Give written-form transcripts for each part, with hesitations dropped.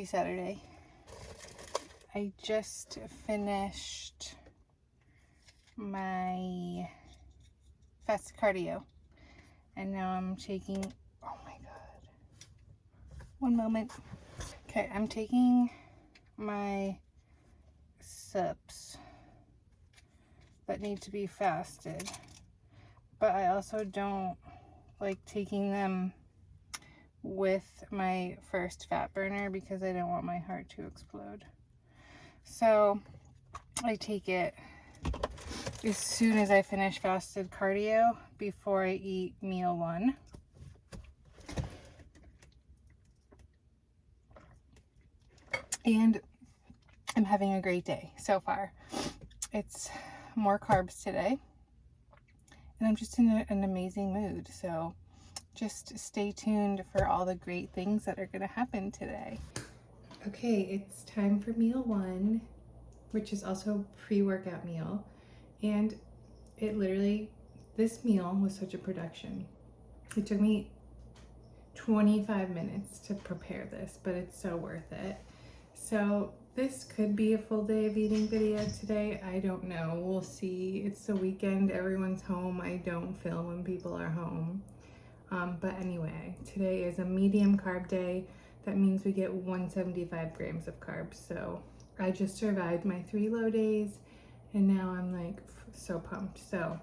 Happy Saturday. I just finished my fasted cardio and now I'm taking, oh my god, one moment. Okay, I'm taking my sips that need to be fasted, but I also don't like taking them with my first fat burner because I don't want my heart to explode. So I take it as soon as I finish fasted cardio before I eat meal one. And I'm having a great day so far. It's more carbs today and I'm just in an amazing mood. So just stay tuned for all the great things that are going to happen today. Okay, it's time for meal one, which is also pre-workout meal. And it literally, this meal was such a production. It took me 25 minutes to prepare this, but it's so worth it. So this could be a full day of eating video today. I don't know. We'll see. It's the weekend. Everyone's home. I don't film when people are home. But anyway, today is a medium carb day. That means we get 175 grams of carbs. So I just survived my 3 low days and now I'm like so pumped. So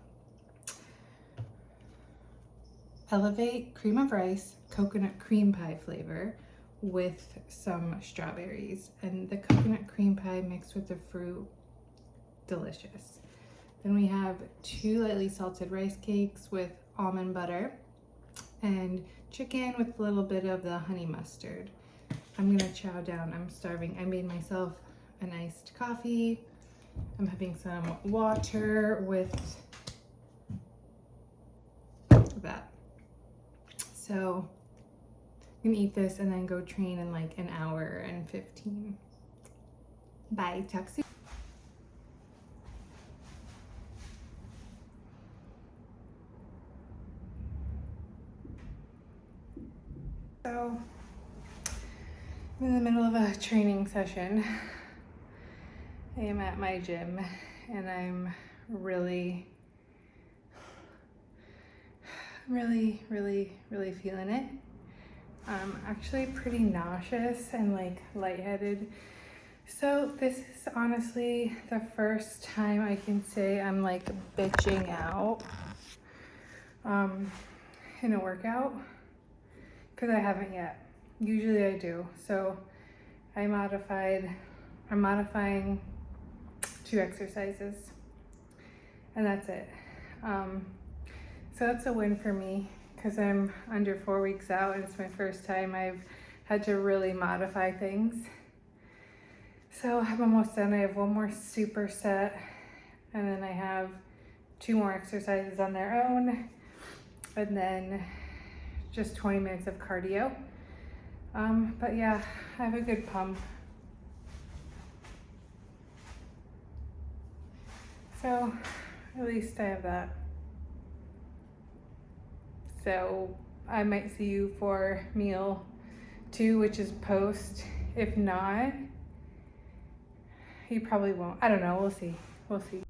elevate cream of rice, coconut cream pie flavor with some strawberries, and the coconut cream pie mixed with the fruit, delicious. Then we have 2 lightly salted rice cakes with almond butter and chicken with a little bit of the honey mustard. I'm gonna chow down, I'm starving. I made myself an iced coffee. I'm having some water with that. So I'm gonna eat this and then go train in like an hour and 15. Bye, talk soon. So I'm in the middle of a training session. I am at my gym and I'm really feeling it. I'm actually pretty nauseous and like lightheaded. So this is honestly the first time I can say I'm like bitching out in a workout, because I haven't yet. Usually I do. So I'm modifying 2 exercises and that's it. So that's a win for me because I'm under 4 weeks out and it's my first time I've had to really modify things. So I'm almost done. I have 1 more superset and then I have 2 more exercises on their own and then just 20 minutes of cardio. But yeah, I have a good pump. So at least I have that. So I might see you for meal 2, which is post. If not, you probably won't. I don't know, we'll see. We'll see.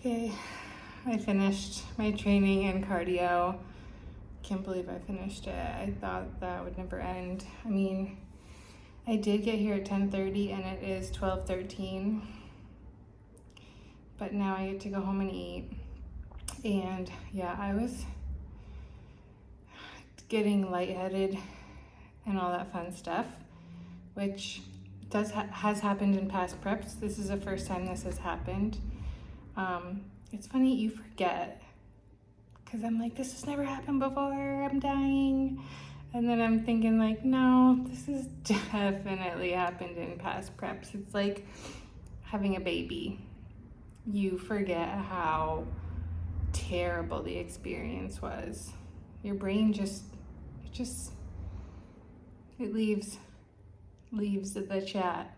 Okay, I finished my training and cardio. Can't believe I finished it. I thought that would never end. I mean, I did get here at 10:30 and it is 12:13. But now I get to go home and eat. And yeah, I was getting lightheaded and all that fun stuff, which has happened in past preps. This is the first time this has happened. It's funny, you forget, because I'm like, this has never happened before, I'm dying. And then I'm thinking like, no, this has definitely happened in past preps. It's like having a baby. You forget how terrible the experience was. Your brain it leaves the chat.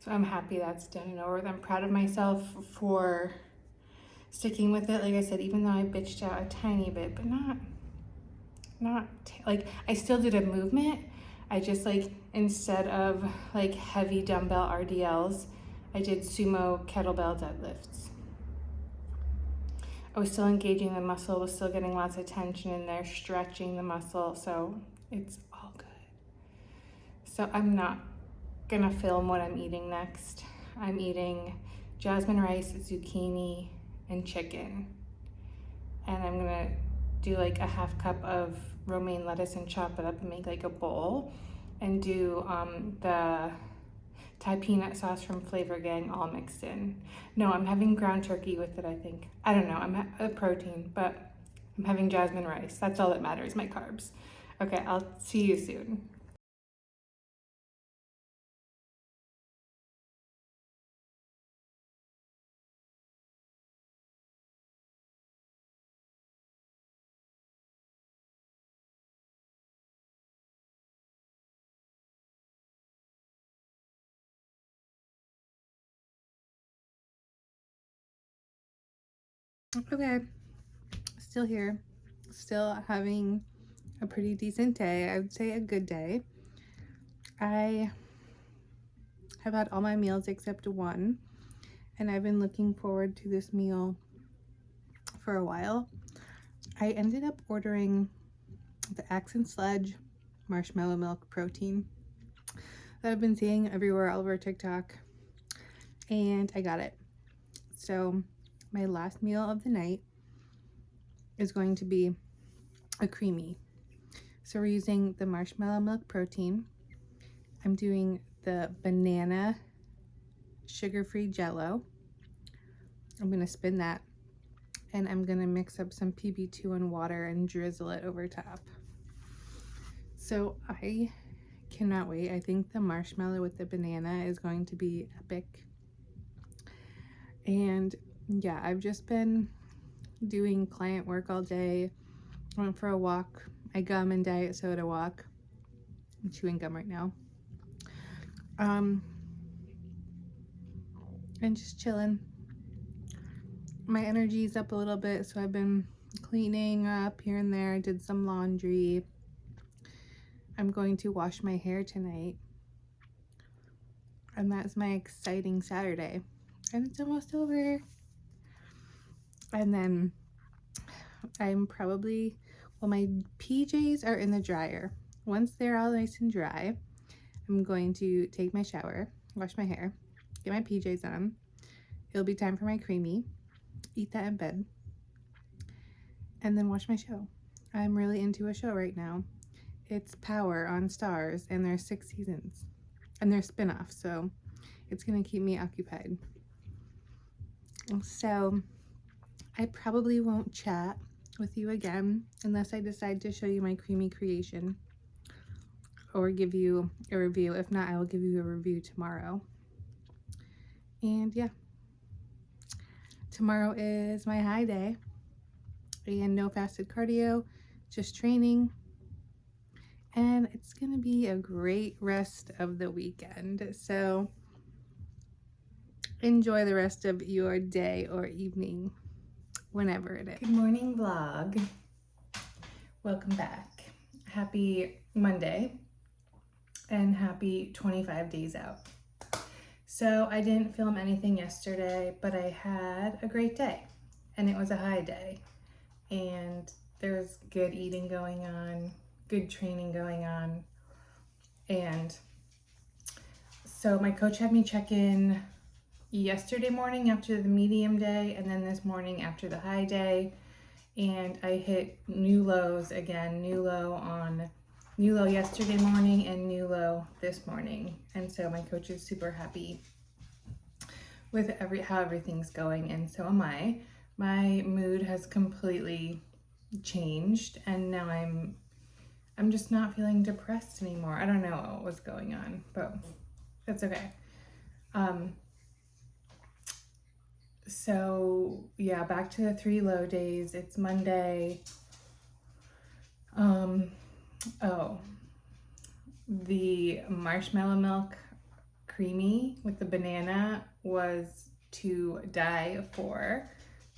So So I'm happy that's done and over with. I'm proud of myself for sticking with it. Like I said, even though I bitched out a tiny bit, but like, I still did a movement. I just, like, instead of like heavy dumbbell RDLs, I did sumo kettlebell deadlifts. I was still engaging the muscle, was still getting lots of tension in there, stretching the muscle, so it's all good. So I'm not gonna film what I'm eating next. I'm eating jasmine rice, zucchini, and chicken. And I'm gonna do like a half cup of romaine lettuce and chop it up and make like a bowl, and do the Thai peanut sauce from Flavor Gang all mixed in. No, I'm having ground turkey with it, I think. I don't know, I'm a protein, but I'm having jasmine rice. That's all that matters, my carbs. Okay, I'll see you soon. Okay, still here, still having a pretty decent day. I would say a good day. I have had all my meals except one, and I've been looking forward to this meal for a while. I ended up ordering the Axe and Sledge marshmallow milk protein that I've been seeing everywhere all over TikTok, and I got it. So my last meal of the night is going to be a creamy. So we're using the marshmallow milk protein. I'm doing the banana sugar-free jello. I'm gonna spin that, and I'm gonna mix up some PB2 and water and drizzle it over top. So I cannot wait. I think the marshmallow with the banana is going to be epic. And yeah, I've just been doing client work all day. Went for a walk. I gum and diet soda walk. I'm chewing gum right now. And just chilling. My energy's up a little bit, so I've been cleaning up here and there. I did some laundry. I'm going to wash my hair tonight, and that's my exciting Saturday, and it's almost over. And then I'm probably, well, my PJs are in the dryer. Once they're all nice and dry, I'm going to take my shower, wash my hair, get my PJs on. It'll be time for my creamy, eat that in bed, and then watch my show. I'm really into a show right now. It's Power on Stars, and there's 6 seasons, and they're spin-offs, so it's gonna keep me occupied. So I probably won't chat with you again unless I decide to show you my creamy creation or give you a review. If not, I will give you a review tomorrow. And yeah, tomorrow is my high day, and no fasted cardio, just training, and it's gonna be a great rest of the weekend. So enjoy the rest of your day or evening, whenever it is. Good morning, vlog. Welcome back. Happy Monday and happy 25 days out. So I didn't film anything yesterday, but I had a great day, and it was a high day, and there's good eating going on, good training going on. And so my coach had me check in yesterday morning after the medium day, and then this morning after the high day, and I hit new lows again. New low yesterday morning and new low this morning, and so my coach is super happy with how everything's going, and so am I. My mood has completely changed, and now I'm just not feeling depressed anymore. I don't know what was going on, but that's okay. So yeah, back to the 3 low days. It's Monday. Oh, the marshmallow milk creamy with the banana was to die for.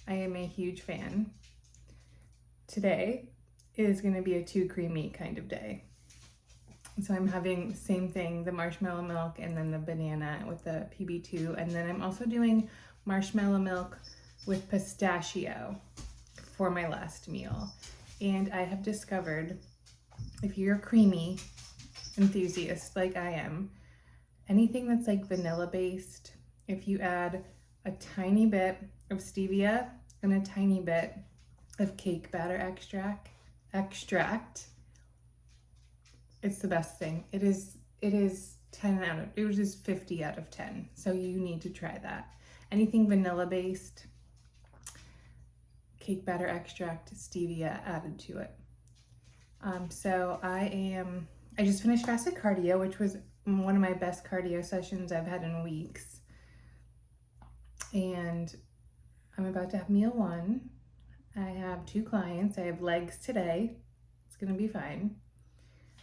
I am a huge fan. Today is going to be a too creamy kind of day. So I'm having the same thing, the marshmallow milk and then the banana with the PB2. And then I'm also doing marshmallow milk with pistachio for my last meal. And I have discovered, if you're a creamy enthusiast like I am, anything that's like vanilla based, if you add a tiny bit of stevia and a tiny bit of cake batter extract, it's the best thing. It is 10 out of, it was just 50 out of 10. So you need to try that. Anything vanilla based, cake batter extract, stevia added to it. So I just finished fasted cardio, which was one of my best cardio sessions I've had in weeks. And I'm about to have meal one. I have 2 clients. I have legs today. It's gonna be fine.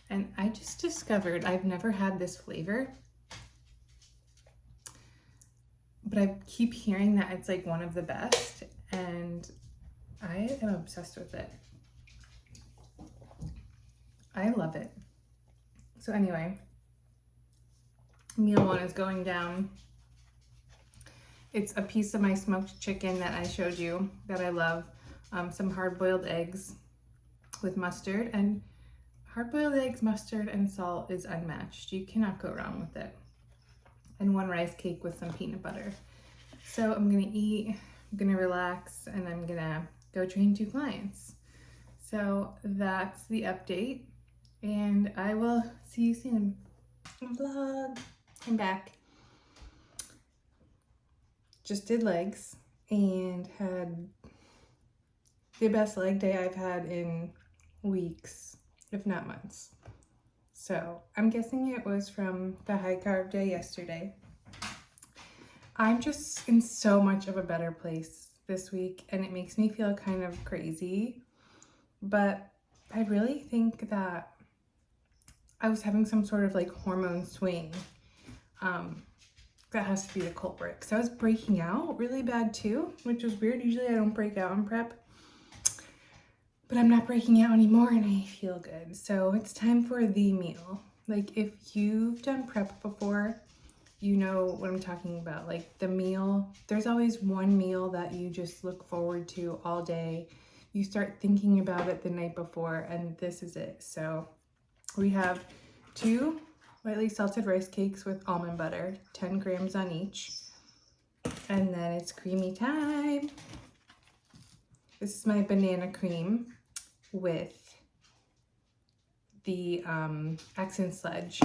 And I just discovered I've never had this flavor, but I keep hearing that it's like one of the best, and I am obsessed with it. I love it. So anyway, meal one is going down. It's a piece of my smoked chicken that I showed you that I love, some hard-boiled eggs with mustard, and hard-boiled eggs, mustard, and salt is unmatched. You cannot go wrong with it. And 1 rice cake with some peanut butter. So I'm gonna eat, I'm gonna relax, and I'm gonna go train 2 clients. So that's the update, and I will see you soon. Vlog. I'm back. Just did legs and had the best leg day I've had in weeks, if not months. So I'm guessing it was from the high carb day yesterday. I'm just in so much of a better place this week, and it makes me feel kind of crazy, but I really think that I was having some sort of like hormone swing. That has to be the culprit, because I was breaking out really bad too, which was weird. Usually I don't break out in prep, but I'm not breaking out anymore and I feel good. So it's time for the meal. Like, if you've done prep before, you know what I'm talking about. Like, the meal, there's always one meal that you just look forward to all day. You start thinking about it the night before, and this is it. So we have 2 lightly salted rice cakes with almond butter, 10 grams on each. And then it's creamy time. This is my banana cream with the accent sludge.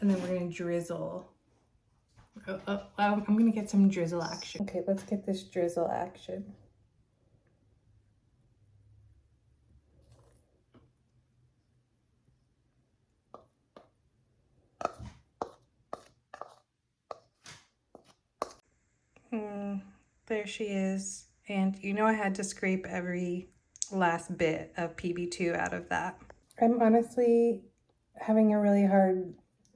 And then we're gonna drizzle. I'm gonna get some drizzle action. Okay, let's get this drizzle action. There she is. And you know I had to scrape every last bit of PB2 out of that. I'm honestly having a really hard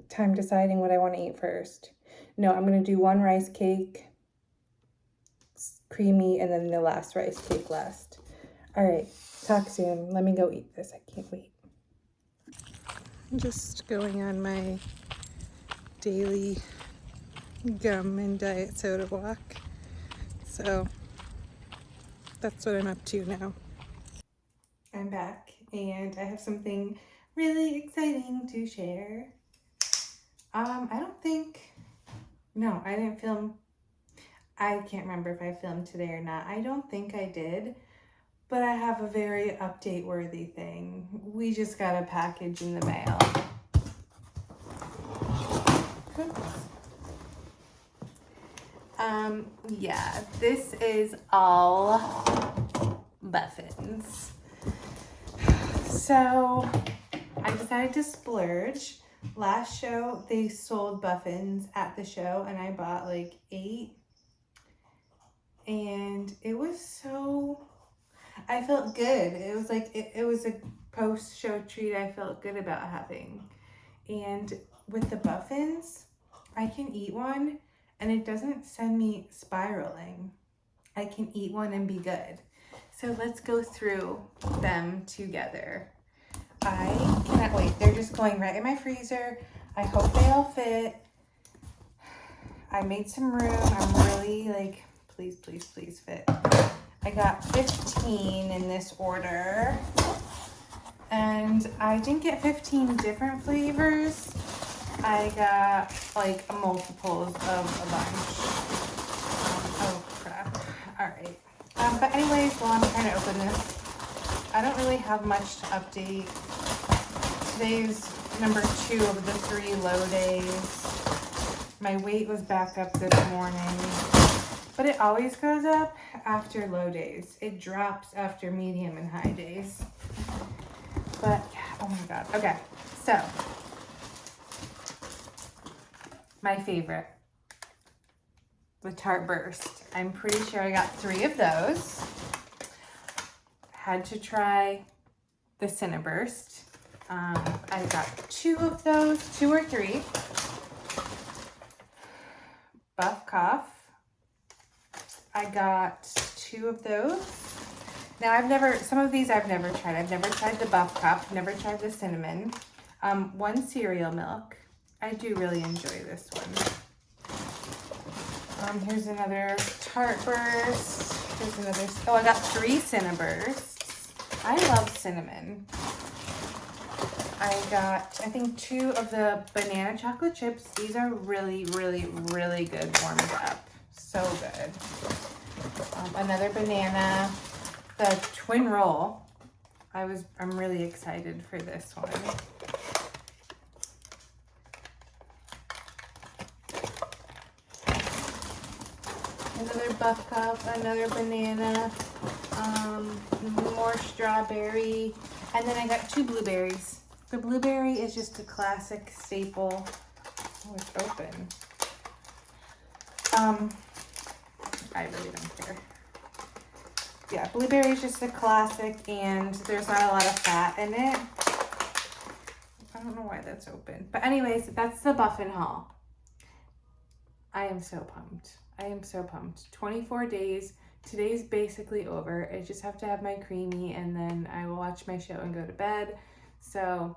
time deciding what I want to eat first. No, I'm going to do 1 rice cake, creamy, and then the last rice cake last. All right, talk soon. Let me go eat this. I can't wait. I'm just going on my daily gum and diet soda walk. So that's what I'm up to now. I'm back and I have something really exciting to share. I didn't film. I can't remember if I filmed today or not. I don't think I did, but I have a very update worthy thing. We just got a package in the mail. Oops. Yeah, this is all muffins. So I decided to splurge. Last show, they sold muffins at the show, and I bought like 8. And it was so, I felt good. It was like, it was a post-show treat I felt good about having. And with the muffins, I can eat one and it doesn't send me spiraling. I can eat one and be good. So let's go through them together. I cannot wait. They're just going right in my freezer. I hope they all fit. I made some room. I'm really like, please, please, please fit. I got 15 in this order. And I didn't get 15 different flavors. I got like multiples of a bunch. Oh crap. All right. But anyways, while I'm trying to open this, I don't really have much to update. Today's number 2 of the 3 low days. My weight was back up this morning, but it always goes up after low days. It drops after medium and high days. But yeah, oh my God. Okay, so my favorite, the Tart Burst. I'm pretty sure I got 3 of those. Had to try the Cinnaburst. I got 2 of those, 2 or 3. Buff Cough. I got 2 of those. Now some of these I've never tried. I've never tried the Buff Cup, never tried the cinnamon. 1 cereal milk. I do really enjoy this one. Here's another Tart Burst. Here's another, oh, I got 3 Cinnabursts. I love cinnamon. I got, I think 2 of the banana chocolate chips. These are really, really, really good warmed up. So good. Another banana. The twin roll. I'm really excited for this one. Another Buff Cup, another banana, more strawberry, and then I got 2 blueberries. The blueberry is just a classic staple. Oh, it's open. I really don't care. Yeah, blueberry is just a classic, and there's not a lot of fat in it. I don't know why that's open. But anyways, that's the Buffin haul. I am so pumped. I am so pumped. 24 days. Today's basically over. I just have to have my creamy, and then I will watch my show and go to bed. So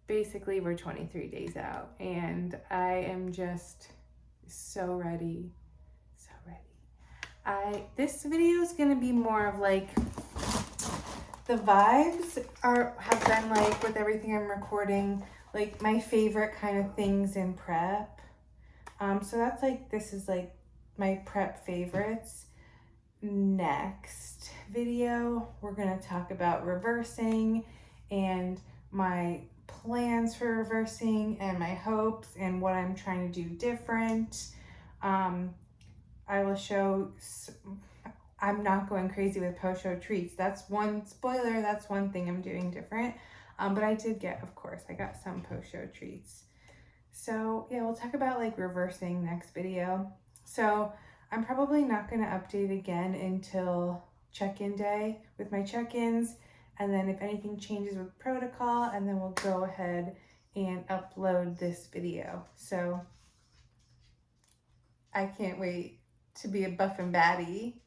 basically we're 23 days out, and I am just so ready. So ready. This video is going to be more of like, the vibes have been like, with everything I'm recording, like my favorite kind of things in prep. So that's like, this is like my prep favorites. Next video, we're going to talk about reversing and my plans for reversing and my hopes and what I'm trying to do different. I will show, I'm not going crazy with post-show treats. That's one spoiler, that's one thing I'm doing different. But I did get, of course, I got some post-show treats. So yeah, we'll talk about like reversing next video. So I'm probably not going to update again until check-in day with my check-ins. And then if anything changes with protocol, and then we'll go ahead and upload this video. So I can't wait to be a buff and baddie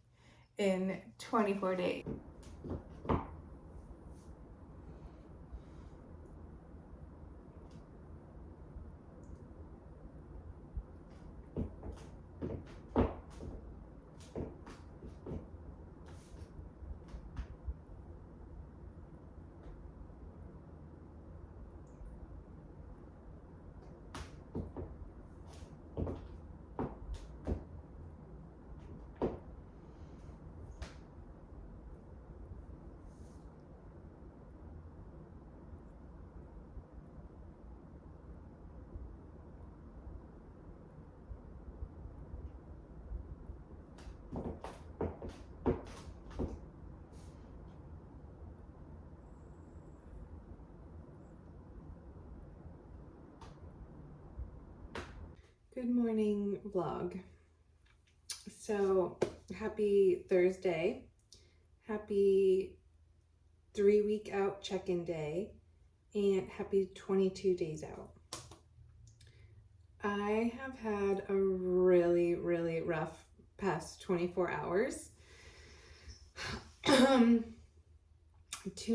in 24 days. Good morning vlog. So happy Thursday. Happy 3-week out check-in day, and happy 22 days out. I have had a really, really rough past 24 hours. 2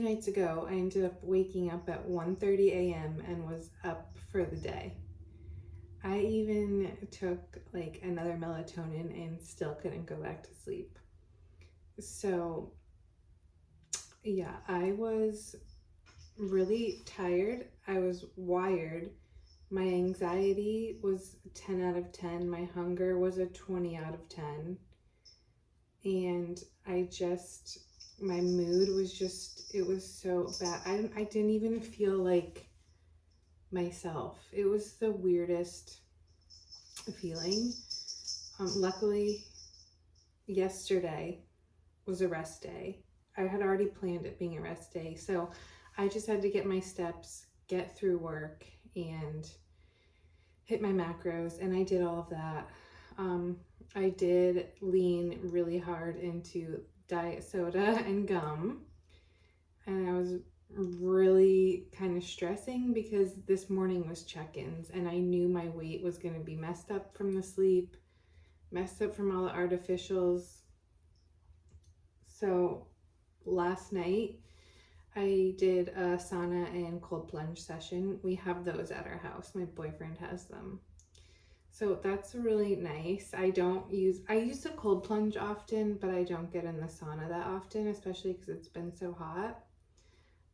nights ago, I ended up waking up at 1:30 a.m. and was up for the day. I even took like another melatonin and still couldn't go back to sleep. So, yeah, I was really tired. I was wired. My anxiety was 10 out of 10. My hunger was a 20 out of 10. And my mood was just, it was so bad. I didn't even feel like myself. It was the weirdest feeling. Luckily, yesterday was a rest day. I had already planned it being a rest day. So I just had to get my steps, get through work, and hit my macros, and I did all of that. I did lean really hard into diet soda and gum, and I was really kind of stressing because this morning was check-ins, and I knew my weight was going to be messed up from the sleep, messed up from all the artificials. So last night I did a sauna and cold plunge session. We have those at our house. My boyfriend has them. So that's really nice. I use the cold plunge often, but I don't get in the sauna that often, especially because it's been so hot.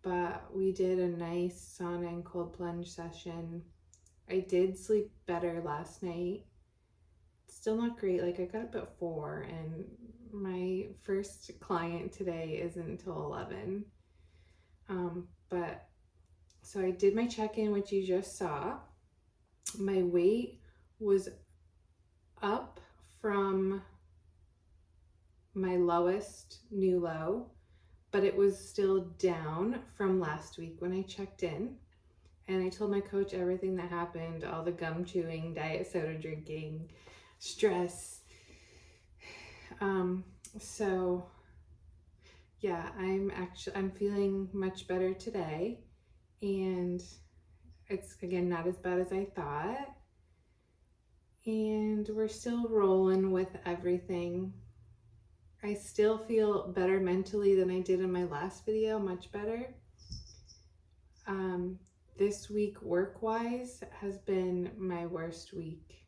But we did a nice sauna and cold plunge session. I did sleep better last night. Still not great. Like I got up at 4 and my first client today isn't until 11. But so I did my check-in, which you just saw. My weight was up from my lowest new low, but it was still down from last week when I checked in. And I told my coach everything that happened, all the gum chewing, diet soda drinking, stress. So yeah, I'm feeling much better today, and it's again not as bad as I thought. And we're still rolling with everything. I still feel better mentally than I did in my last video, much better. This week, work-wise, has been my worst week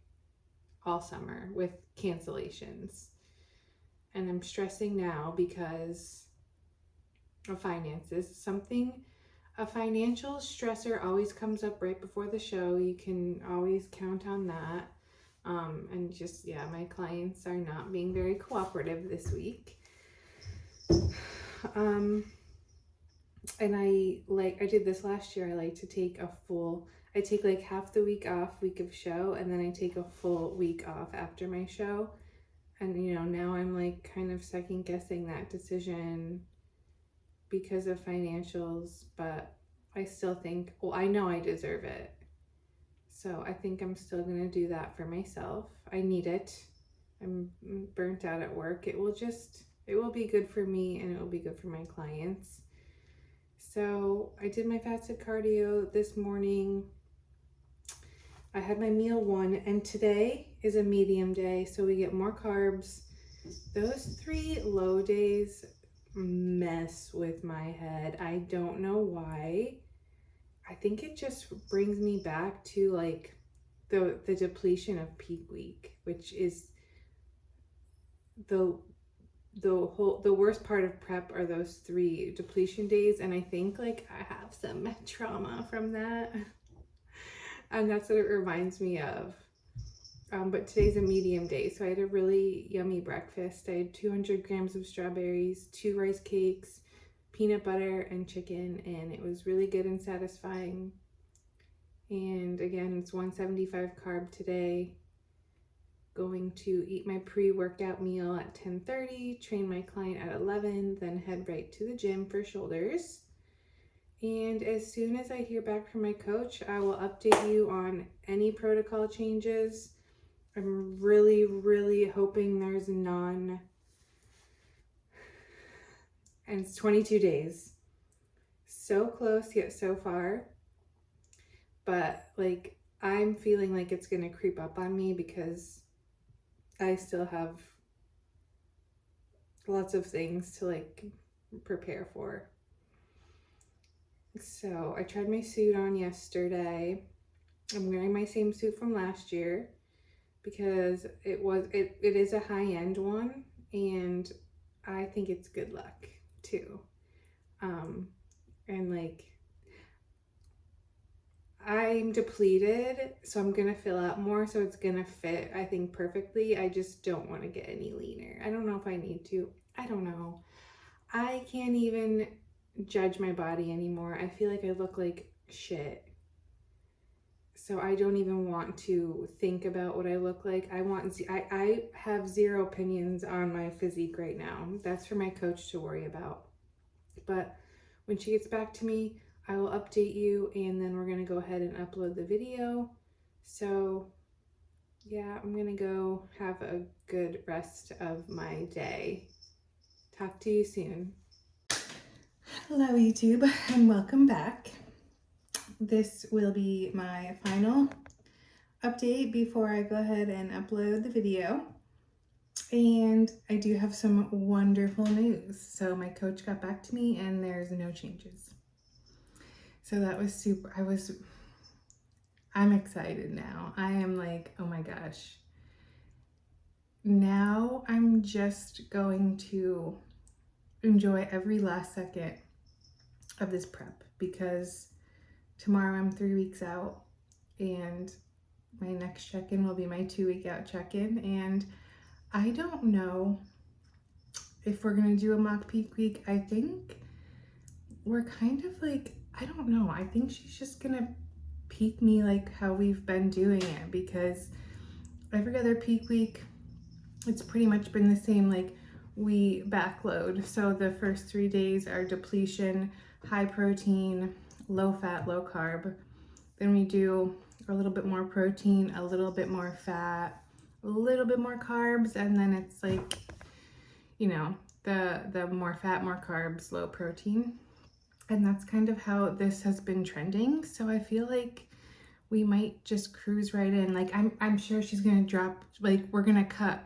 all summer with cancellations. And I'm stressing now because of finances. A financial stressor always comes up right before the show. You can always count on that. And just, yeah, my clients are not being very cooperative this week. And I did this last year. I take like half the week off, week of show, and then I take a full week off after my show. And, now I'm like kind of second guessing that decision because of financials, but I still think, well, I know I deserve it. So I think I'm still going to do that for myself. I need it. I'm burnt out at work. It will be good for me and it will be good for my clients. So I did my fasted cardio this morning. I had my meal 1, and today is a medium day, so we get more carbs. Those 3 low days mess with my head. I don't know why. I think it just brings me back to like the depletion of peak week, which is the worst part of prep are those 3 depletion days, and I think like I have some trauma from that. And that's what it reminds me of. But today's a medium day, so I had a really yummy breakfast. I had 200 grams of strawberries, 2 rice cakes, peanut butter, and chicken, and it was really good and satisfying. And again, it's 175 carb today. Going to eat my pre-workout meal at 10:30, train my client at 11, then head right to the gym for shoulders. And as soon as I hear back from my coach, I will update you on any protocol changes. I'm really, really hoping there's none. And it's 22 days. So close yet so far. But like, I'm feeling like it's going to creep up on me because I still have lots of things to like prepare for. So I tried my suit on yesterday. I'm wearing my same suit from last year because it is a high-end one, and I think it's good luck too. And like I'm depleted, so I'm gonna fill out more, so it's gonna fit, I think, perfectly. I just don't want to get any leaner. I don't know if I need to. I don't know. I can't even judge my body anymore. I feel like I look like shit. So I don't even want to think about what I look like. I have zero opinions on my physique right now. That's for my coach to worry about. But when she gets back to me, I will update you, and then we're gonna go ahead and upload the video. So yeah, I'm gonna go have a good rest of my day. Talk to you soon. Hello YouTube, and welcome back. This will be my final update before I go ahead and upload the video. And I do have some wonderful news. So my coach got back to me and there's no changes. So that was super, I'm excited now. I am like, oh my gosh. Now I'm just going to enjoy every last second of this prep because tomorrow I'm 3 weeks out and my next check-in will be my 2-week out check-in, and I don't know if we're gonna do a mock peak week. I think we're kind of like, I don't know. I think she's just gonna peak me like how we've been doing it, because every other peak week, it's pretty much been the same. Like we backload. So the first 3 days are depletion, high protein, low fat, low carb. Then we do a little bit more protein, a little bit more fat, a little bit more carbs, and then it's like, you know, the more fat, more carbs, low protein. And that's kind of how this has been trending. So I feel like we might just cruise right in. Like I'm sure she's gonna drop, like we're gonna cut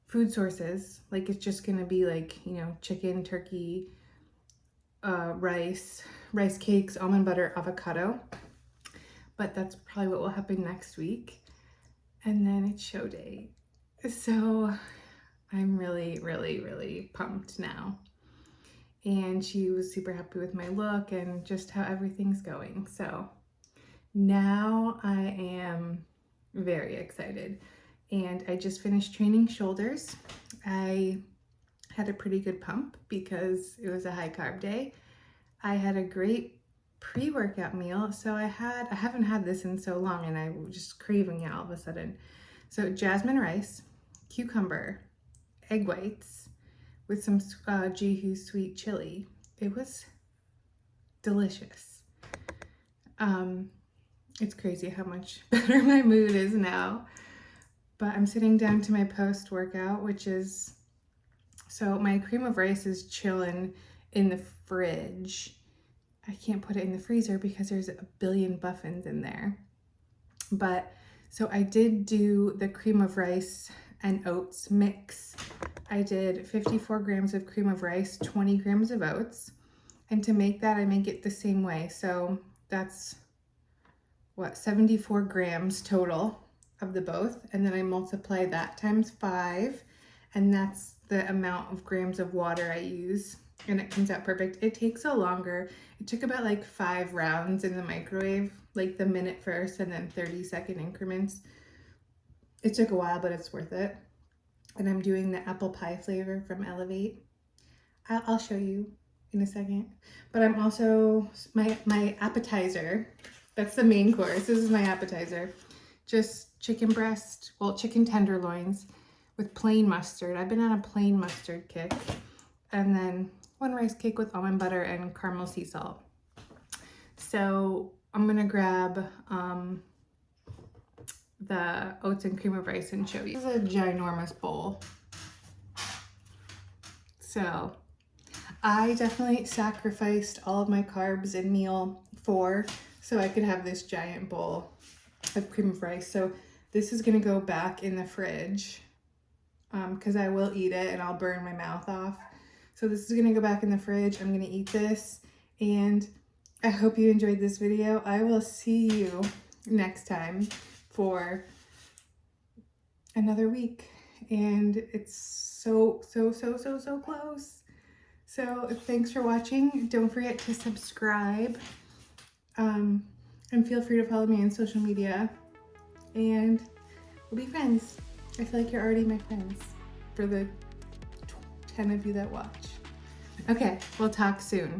food sources. Like it's just gonna be like, you know, chicken, turkey, rice cakes, almond butter, avocado. But that's probably what will happen next week. And then it's show day. So I'm really, really, really pumped now. And she was super happy with my look and just how everything's going. So now I am very excited. And I just finished training shoulders. I had a pretty good pump because it was a high carb day. I had a great pre-workout meal. So I haven't had this in so long, and I was just craving it all of a sudden. So jasmine rice, cucumber, egg whites with some Jihu sweet chili. It was delicious. It's crazy how much better my mood is now. But I'm sitting down to my post-workout, which is, so my cream of rice is chilling in the fridge. I can't put it in the freezer because there's a billion muffins in there. But so I did do the cream of rice and oats mix. I did 54 grams of cream of rice, 20 grams of oats. And to make that, I make it the same way. So that's what, 74 grams total of the both. And then I multiply that times 5. And that's the amount of grams of water I use. And it comes out perfect. It takes a longer, it took about like 5 rounds in the microwave, like the minute first and then 30-second increments. It took a while, but it's worth it. And I'm doing the apple pie flavor from Elevate. I'll show you in a second. But I'm also, my appetizer, that's the main course. This is my appetizer. Just chicken breast, well, chicken tenderloins with plain mustard. I've been on a plain mustard kick. And then 1 rice cake with almond butter and caramel sea salt. So I'm gonna grab the oats and cream of rice and show you. This is a ginormous bowl. So I definitely sacrificed all of my carbs in meal 4 so I could have this giant bowl of cream of rice. So this is gonna go back in the fridge because I will eat it and I'll burn my mouth off. So this is gonna go back in the fridge. I'm gonna eat this, and I hope you enjoyed this video. I will see you next time for another week, and it's so close. So thanks for watching. Don't forget to subscribe, and feel free to follow me on social media, and we'll be friends. I feel like you're already my friends for the 10 of you that watch. Okay, we'll talk soon.